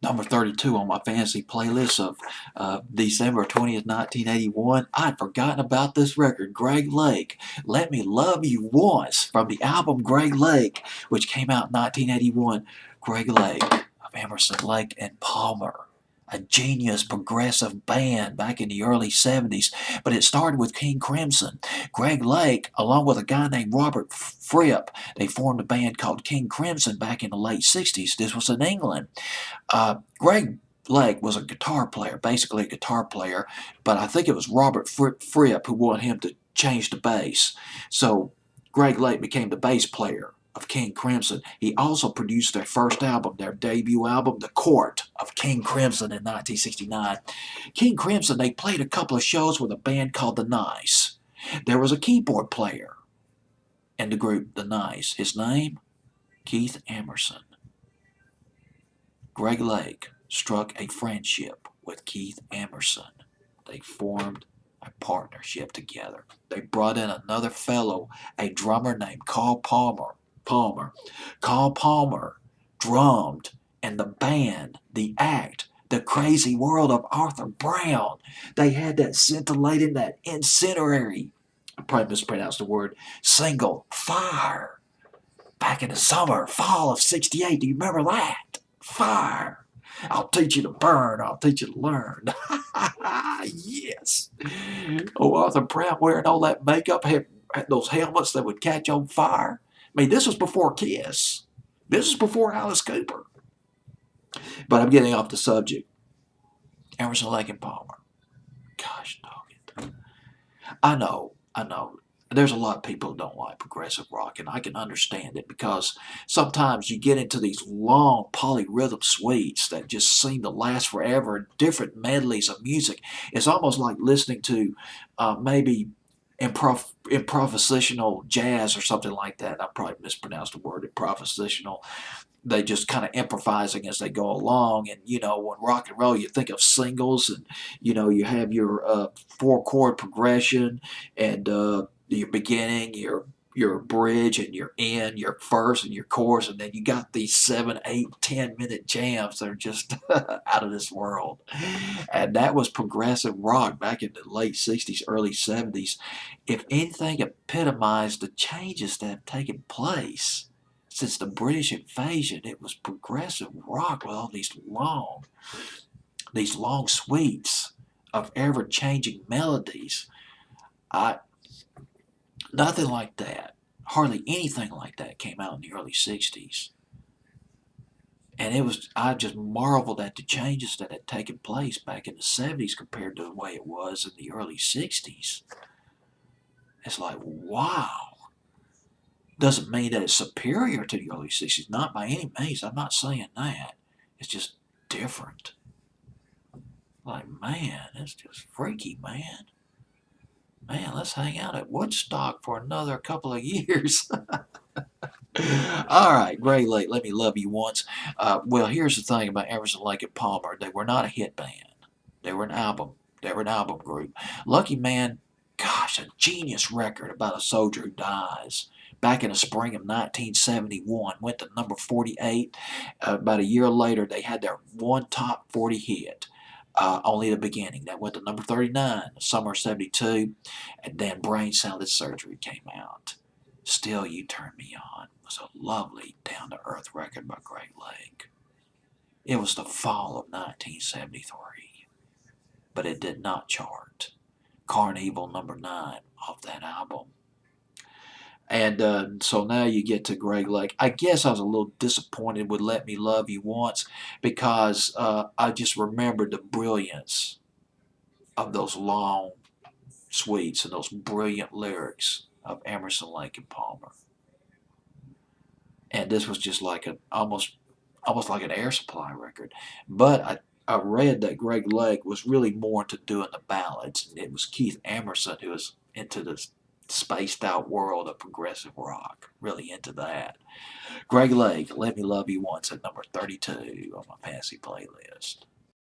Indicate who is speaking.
Speaker 1: Number 32 on my fantasy playlist of December 20th, 1981. I'd forgotten about this record. Greg Lake, Let Me Love You Once, from the album Greg Lake, which came out in 1981. Greg Lake of Emerson, Lake and Palmer. A genius progressive band back in the early 70s, but it started with King Crimson. Greg Lake, along with a guy named Robert Fripp, they formed a band called King Crimson back in the late 60s. This was in England. Greg Lake was a guitar player, basically a guitar player, but I think it was Robert Fripp who wanted him to change the bass. So Greg Lake became the bass player of King Crimson. He also produced their first album, their debut album, The Court of King Crimson, in 1969. King Crimson, they played a couple of shows with a band called The Nice. There was a keyboard player in the group, The Nice. His name? Keith Emerson. Greg Lake struck a friendship with Keith Emerson. They formed a partnership together. They brought in another fellow, a drummer named Carl Palmer. Carl Palmer drummed in the band, The Act, The Crazy World of Arthur Brown. They had that scintillating, that incendiary, I probably mispronounced the word, single, Fire, back in the fall of '68. Do you remember that? Fire. I'll teach you to burn. I'll teach you to learn. Yes. Oh, Arthur Brown wearing all that makeup, had those helmets that would catch on fire. I mean, this was before Kiss. This was before Alice Cooper. But I'm getting off the subject. Emerson, Lake and Palmer. Gosh dog it. I know. There's a lot of people who don't like progressive rock, and I can understand it because sometimes you get into these long polyrhythm suites that just seem to last forever, and different medleys of music. It's almost like listening to maybe improvisational jazz or something like that. I probably mispronounced the word improvisational. They just kind of improvising as they go along. And, when rock and roll, you think of singles, and, you have your 4-chord progression, and your beginning, your bridge, and your end, your verse, and your chorus, and then you got these 7, 8, 10-minute jams that are just out of this world. And that was progressive rock back in the late 60s, early 70s. If anything epitomized the changes that have taken place since the British invasion, it was progressive rock with all these long suites of ever-changing melodies. Nothing like that, hardly anything like that came out in the early 60s. And I just marveled at the changes that had taken place back in the 70s compared to the way it was in the early 60s. It's like, wow. Doesn't mean that it's superior to the early 60s, not by any means. I'm not saying that. It's just different. Like, man, it's just freaky, man. Man, let's hang out at Woodstock for another couple of years. All right, Greg Lake, Let Me Love You Once. Well, here's the thing about Emerson, Lake and Palmer. They were not a hit band. They were an album. They were an album group. Lucky Man, gosh, a genius record about a soldier who dies. Back in the spring of 1971, went to number 48. About a year later, they had their one top 40 hit. Only the Beginning. That went to number 39, summer of '72, and then Brain Salad Surgery came out. Still You Turn Me On was a lovely, down-to-earth record by Greg Lake. It was the fall of 1973, but it did not chart. Carnival number 9 off that album. And so now you get to Greg Lake. I guess I was a little disappointed with Let Me Love You Once because I just remembered the brilliance of those long suites and those brilliant lyrics of Emerson, Lake and Palmer. And this was just like almost like an Air Supply record. But I read that Greg Lake was really more into doing the ballads. It was Keith Emerson who was into this spaced out world of progressive rock, really into that. Greg Lake, Let Me Love You Once at number 32 on my fantasy playlist.